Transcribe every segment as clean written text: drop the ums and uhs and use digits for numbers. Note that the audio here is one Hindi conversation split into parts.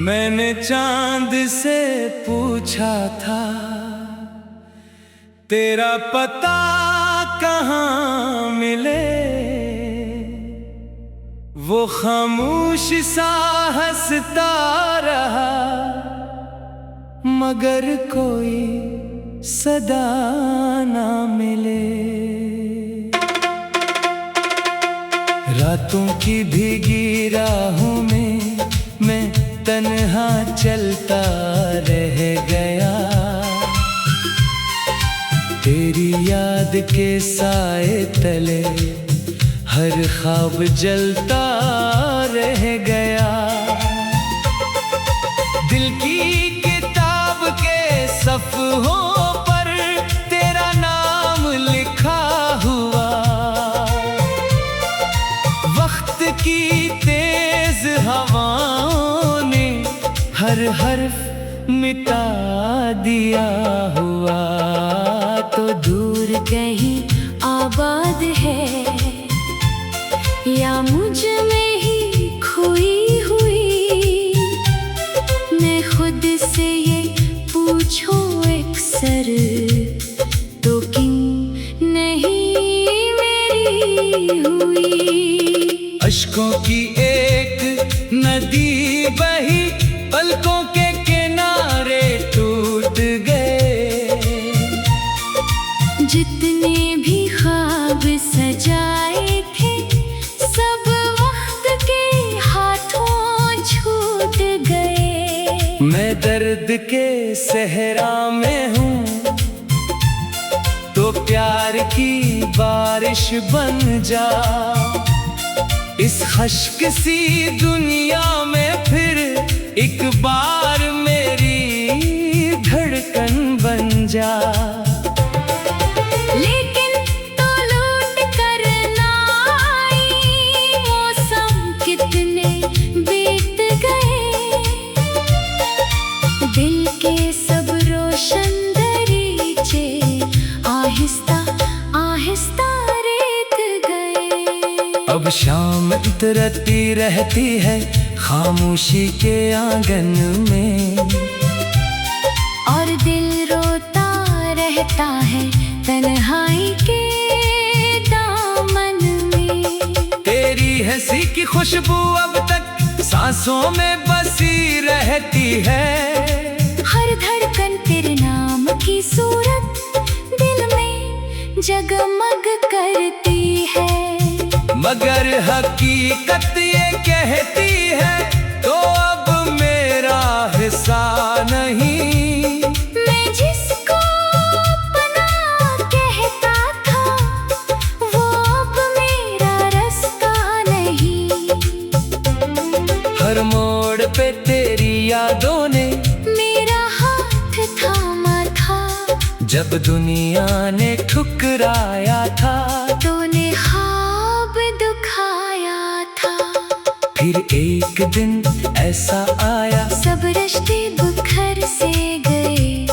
मैंने चांद से पूछा था तेरा पता कहाँ मिले, वो खामोश सा हंसता रहा मगर कोई सदा ना मिले। रातों की भीगी राहों में मैं तन्हा चलता रह गया, तेरी याद के साए तले हर ख्वाब जलता रह गया। दिल की किताब के सफ़हों पर तेरा नाम लिखा हुआ, वक्त की तेज हवाओं ने हर हर्फ मिटा दिया हुआ। तो दूर कहीं आबाद है या मुझ में ही खोई हुई, मैं खुद से ये पूछूं अक्सर तो क्यों नहीं मेरी हुई। अश्कों की एक नदी बही, पलकों के किनारे टूट गए, जितने भी ख्वाब सजाए थे सब वक्त के हाथों छूट गए। मैं दर्द के सहरा में हूँ तो प्यार की बारिश बन जा, इस खश्क सी दुनिया में फिर एक बार मेरी धड़कन बन जा। लेकिन तो लौट कर ना आई, मौसम कितने बीत गए, दिल के सब रोशन दरीचे आहिस्ता आहिस्ता रेत गए। अब शाम उतरती रहती है खामोशी के आंगन में, और दिल रोता रहता है तन्हाई के दामन में। तेरी हंसी की खुशबू अब तक सांसों में बसी रहती है, हर धड़कन तेरे नाम की सूरत दिल में जगमग करती है। मगर हकीकत ये कहती है तो अब मेरा हिस्सा नहीं। मैं जिसको अपना कहता था वो अब मेरा रास्ता नहीं। हर मोड़ पे तेरी यादों ने मेरा हाथ थामा था, जब दुनिया ने ठुकराया था तूने ख्वाब दुखाया था। फिर एक दिन ऐसा आया सब रिश्ते बिखर से गए,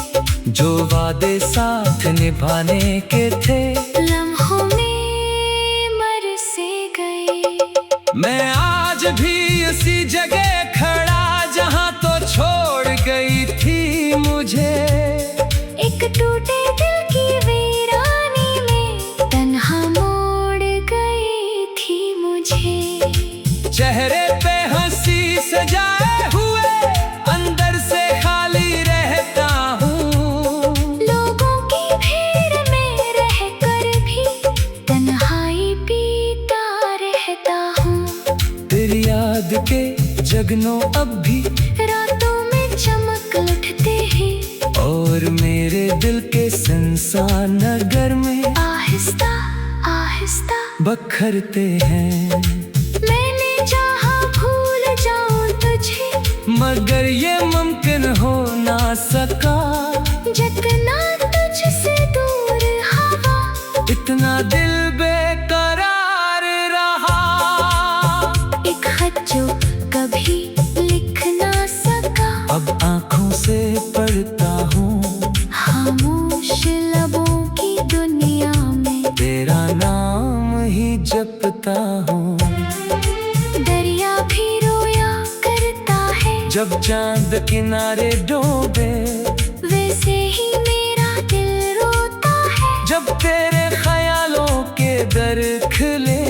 जो वादे साथ निभाने के थे लम्हों में मर से गए। मैं आज भी उसी जगह खड़ा जहां तो छोड़ गई थी मुझे, एक टूटे दिल की वीरानी में तन्हा मोड़ गई थी मुझे। चेहरे पे हंसी सजाए हुए अंदर से खाली रहता हूँ, लोगों की भीड़ में रहकर भी तन्हाई पीता रहता हूँ। तेरी याद के जगनों अब भी रातों में चमक उठते हैं, और मेरे दिल के सुनसान नगर में आहिस्ता आहिस्ता बखरते हैं। मैंने चाहा भूल जाऊं तुझे, मगर ये मुमकिन हो ना सका, जितना तुझसे दूर हवा इतना दिल बेकरार रहा। एक खत जो कभी लिख ना सका, अब आँखों से पढ़ता हूँ खामोश लबों की दुनिया में तेरा नाम ही जपता हूँ। दरिया भी रोया करता है जब चांद किनारे डूबे, वैसे ही मेरा दिल रोता है। जब तेरे ख्यालों के दर खिले,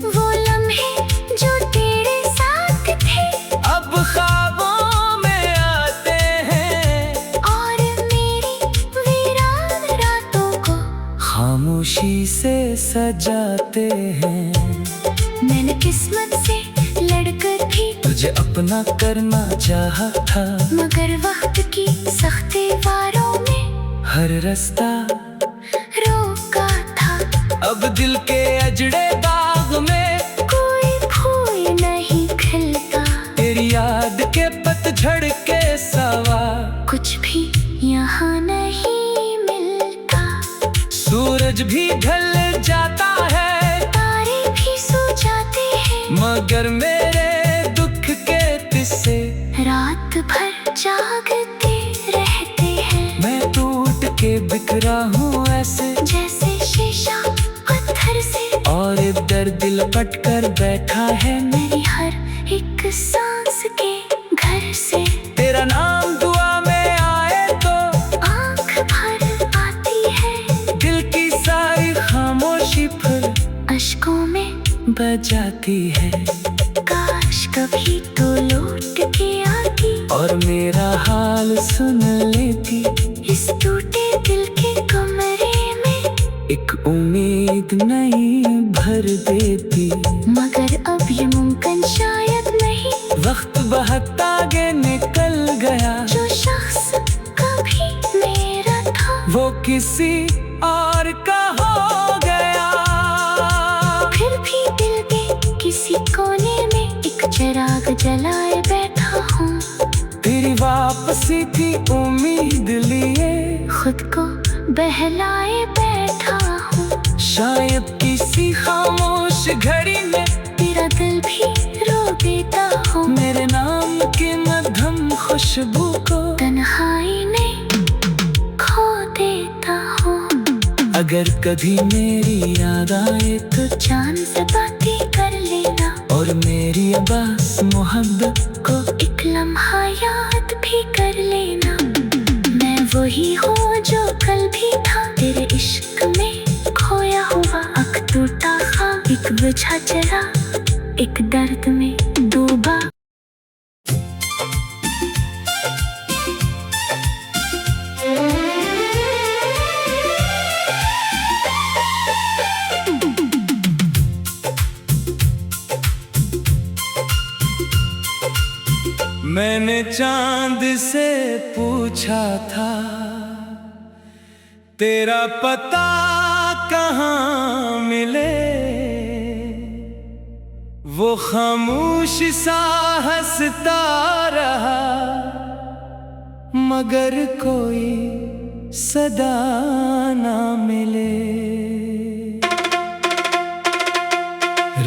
वो लम्हे जो तेरे साथ थे, अब ख्वाबों में आते हैं। और मेरी वीरान रातों को खामोशी से सजाते हैं। मैंने किस्मत से लड़कर भी तुझे अपना करना चाहा था, मगर वक्त की सख्ती वारों में हर रास्ता रोका था। अब दिल के अजड़े बाग में कोई फूल नहीं खिलता, तेरी याद के पतझड़ के सवा कुछ भी यहाँ नहीं मिलता। सूरज भी ढल जाता है, तारे भी सो जाते हैं, मगर मेरे दुख के किस्से रात भर जागते रहते हैं। मैं टूट के बिखरा हूँ ऐसे, जैसे शीशा पत्थर से, और इधर दिल पट कर बैठा है मेरी हर एक सांस के घर से। तेरा नाम दुआ में आए तो आंख भर आती है, दिल की सारी खामोशी फिर अश्कों में बजाती है। काश कभी तो लौट के आती, और मेरा हाल सुन लेती, इस टूटे दिल के कमरे में एक उम्मीद नहीं भर देती। मगर अब ये मुमकिन शायद नहीं, वक्त बहुत आगे निकल गया, जो शख्स कभी मेरा था वो किसी और का हो गया। फिर भी दिल के किसी कोने में एक चिराग जलाए बैठा हूँ। तेरी वापसी थी उम्मीद लिए, खुद को बहलाए बैठा हूँ। शायद किसी खामोश घड़ी में तेरा दिल भी रो देता हूँ। मेरे नाम की मध्यम खुशबू को तन्हाई में खो देता हूँ। अगर कभी मेरी याद आए तो जान से बातें कर लेना, और मेरी अब्बास मोहब्बत को एक लम्हा याद भी कर लेना। मैं वही हूँ जो कल भी था, तेरे इश्क में खोया हुआ। अख टूटा ख्वाब एक बुझा चला, एक दर्द में डूबा। मैंने चांद से पूछा था, तेरा पता कहाँ मिले। वो खामोश सा हंसता रहा, मगर कोई सदा ना मिले।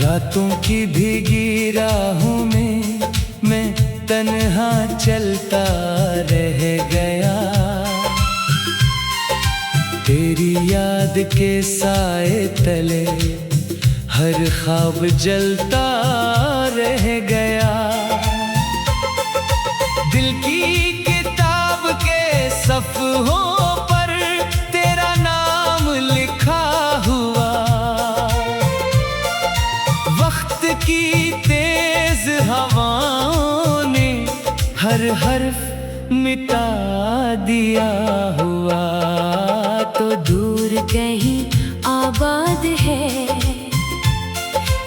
रातों की भीगी राहों में मैं तन्हा चलता रह गया, तेरी याद के साए तले हर ख्वाब जलता रह गया। दिल की किताब के सफ़हों पर तेरा नाम लिखा हुआ, वक्त की तेज हवाओं ने हर हर्फ मिटा दिया हुआ। तो दूर कहीं आबाद है,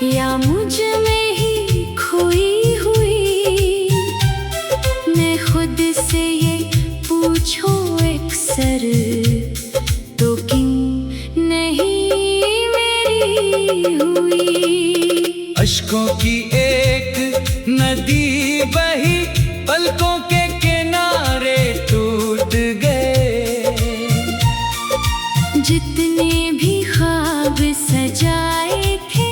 या मुझ में ही खोई हुई। मैं खुद से ये पूछो अक्सर, तो क्यों नहीं मेरी हुई। अश्कों की एक नदी बही, पलकों के किनारे टूट गए। जितने भी ख्वाब सजाए थे,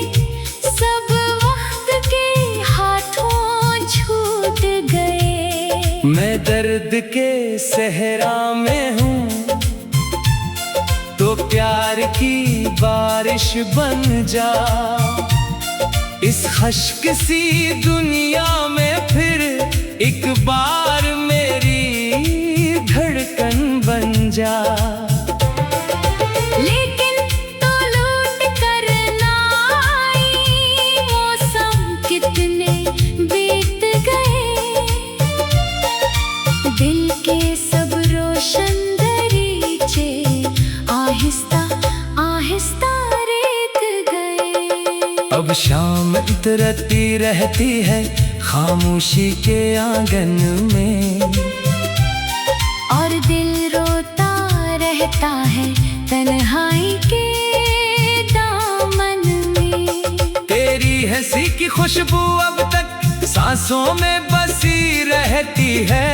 सब वक्त के हाथों छूट गए। मैं दर्द के सहरा में हूँ, तो प्यार की बारिश बन जा। इस खश्क सी दुनिया में फिर एक बार मेरी धड़कन बन जा। लेकिन तो लौट कर ना आई, मौसम कितने बीत गए, दिल के सब रोशन दरीचे आहिस्ता आहिस्ता रेत गए। अब शाम उतरती रहती है खामोशी के आंगन में, और दिल रोता रहता है तन्हाई के दामन में। तेरी हंसी की खुशबू अब तक सांसों में बसी रहती है,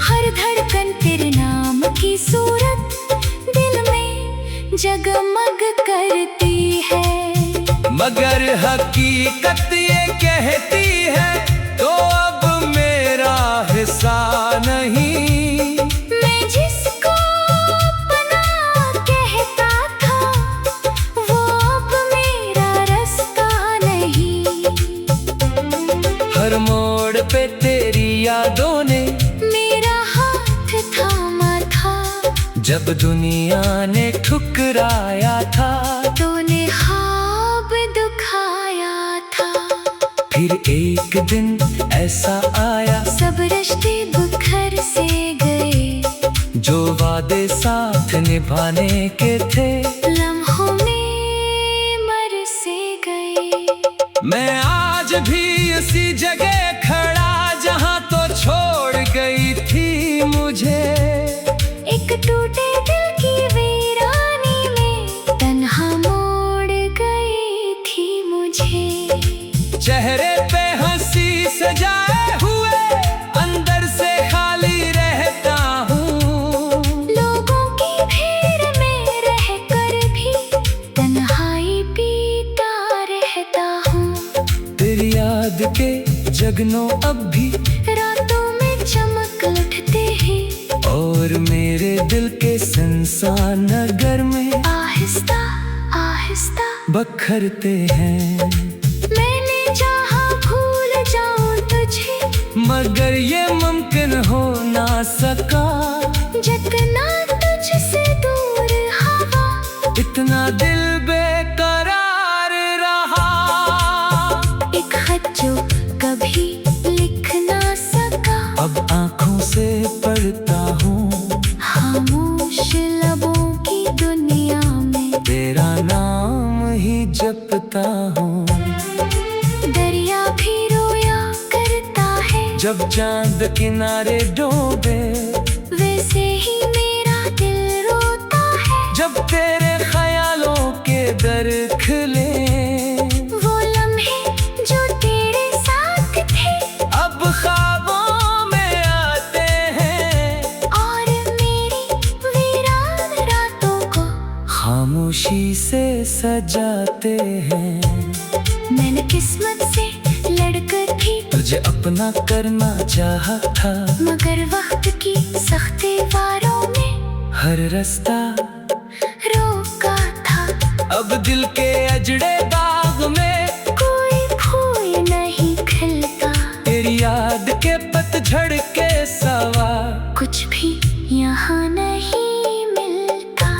हर धड़कन तेरे नाम की सूरत दिल में जगमग करती है। मगर हकीकत ये कहती है तो अब मेरा हिस्सा नहीं। मैं जिसको अपना कहता था वो अब मेरा रास्ता नहीं। हर मोड़ पे तेरी यादों ने मेरा हाथ थामा था, जब दुनिया ने ठुकराया था। तूने ख्वाब दुखाया था। फिर एक दिन ऐसा आया, सब रिश्ते बिखर से गए, जो वादे साथ निभाने के थे लम्हों में मर से गए। मैं आज भी उसी जगह खड़ा जहां तो छोड़ गई थी मुझे। एक टूटे दिल की वीरानी में तन्हा मोड़ गई थी मुझे। चेहरे पे हंसी सजाए हुए अंदर से खाली रहता हूँ। लोगों की भीड़ में रह कर भी तन्हाई पीता रहता हूँ। तेरी याद के जगनों अब भी रातों में चमक उठते हैं, और मेरे दिल के सुनसान नगर में आहिस्ता आहिस्ता बखरते हैं। मैंने चाहा भूल जाऊं तुझे, मगर ये मुमकिन हो ना सका। जितना तुझसे दूर हवा, इतना दिल बेकरार रहा। एक खत जो कभी लिख ना सका, अब आंखों से पढ़ता हूँ खामोश लबों की दुनिया में तेरा नाम ही जपता हूँ। दरिया भी रोया करता है, जब चांद किनारे डूबे, वैसे ही मेरा दिल रोता है। जब तेरे ख्यालों के दर खुले, वो लम्हे जो तेरे साथ थे अब ख्वाबों में आते हैं, और मेरी वीरान रातों को खामोशी से सजाते हैं। मैंने किस्मत से लड़कर भी तुझे अपना करना चाहा था, मगर वक्त की सख्ती वारों ने हर रास्ता रोका था। अब दिल के अजड़े दाग में कोई फूल नहीं खिलता, तेरी याद के पतझड़ के सवा कुछ भी यहाँ नहीं मिलता।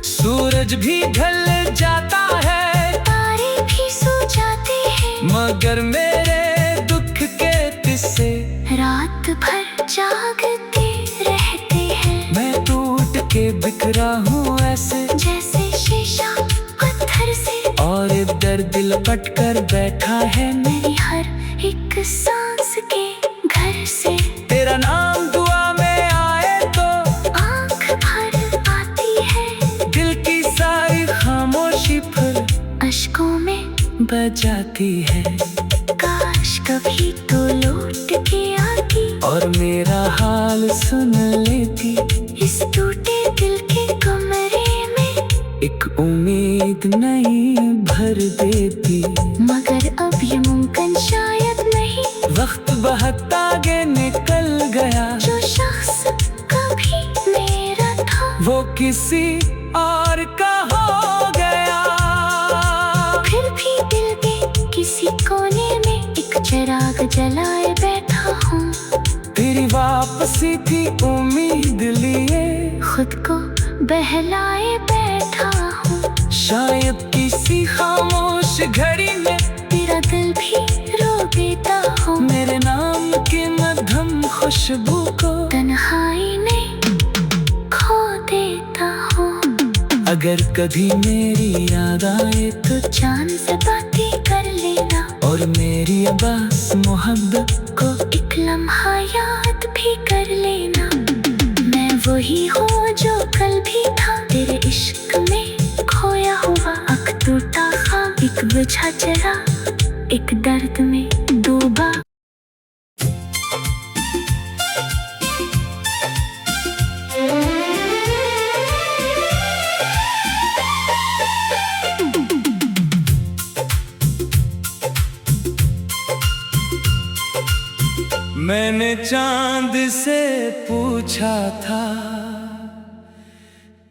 सूरज भी ढल जाता है, तारे भी सो जाते हैं, मगर मेरे दुख के किस्से रात भर जागते रहते हैं। मैं टूट के बिखरा हूँ ऐसे, जैसे शीशा पत्थर से, और इधर दिल पट कर बैठा है मेरी हर एक सांस के घर से। तेरा नाम दुआ में आए तो आँख भर आती है, दिल की सारी खामोशी फिर अश्कों में बजाती है। काश कभी तो लौट के आती, और मेरा हाल सुन लेती, इस टूटे दिल के कमरे में एक उम्मीद नहीं भर देती। मगर अब ये मुमकिन शायद नहीं, वक्त बहुत आगे निकल गया, जो शख्स कभी मेरा था वो किसी और का हो गया। फिर भी दिल के किसी कोने में एक चिराग जलाए बैठा हूँ। वापसी थी उम्मीद लिए, खुद को बहलाए बैठा हूँ। शायद किसी खामोश घड़ी में तेरा दिल भी रो देता हूँ। मेरे नाम के मध्यम खुशबू को तन्हाई ने खो देता हूँ। अगर कभी मेरी याद आए तो जान से बातें कर लेना, और मेरी आवाज़ मोहब्बत को एक लम्हा याद भी कर लेना। मैं वही हूँ जो कल भी था, तेरे इश्क में खोया हुआ। अक टूटा ख्वाब एक बुझा चला, एक दर्द में डूबा। मैंने चांद से पूछा था,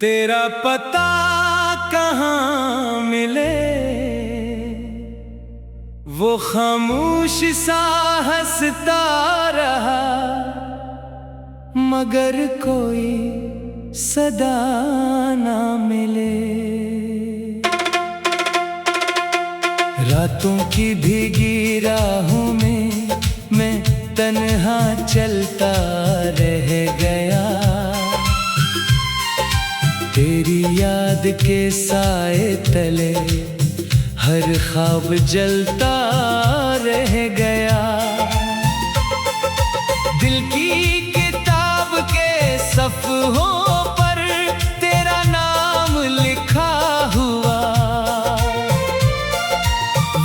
तेरा पता कहाँ मिले। वो खामोश सा हंसता रहा, मगर कोई सदा ना मिले। रातों की भीगी राहों में मैं तन्हा चलता रह गया, तेरी याद के साए तले हर ख्वाब जलता रह गया। दिल की किताब के सफ़हों पर तेरा नाम लिखा हुआ,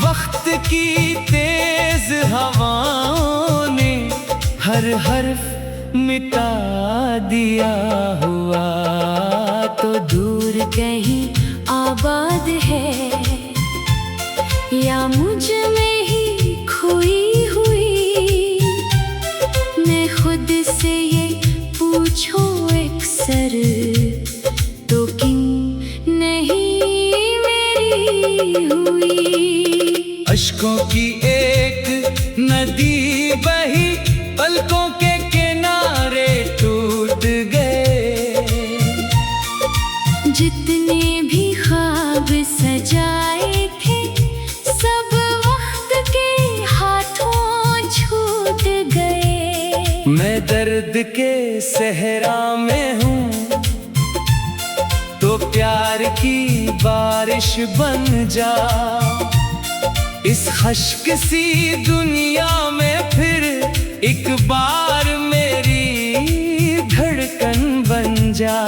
वक्त की तेज हवाओं ने हर हर्फ मिटा दिया हुआ। तो दूर कहीं आबाद है, या मुझ में ही खोई हुई। मैं खुद से ये पूछूं अक्सर, तो किन नहीं मेरी हुई। अश्कों की एक नदी बही, पलकों के किनारे टूट गए। जितने भी ख्वाब सजाए थे, सब वक्त के हाथों छूट गए। मैं दर्द के सहरा में हूँ, तो प्यार की बारिश बन जा। इस खश्क सी दुनिया में फिर एक बार मेरी धड़कन बन जा।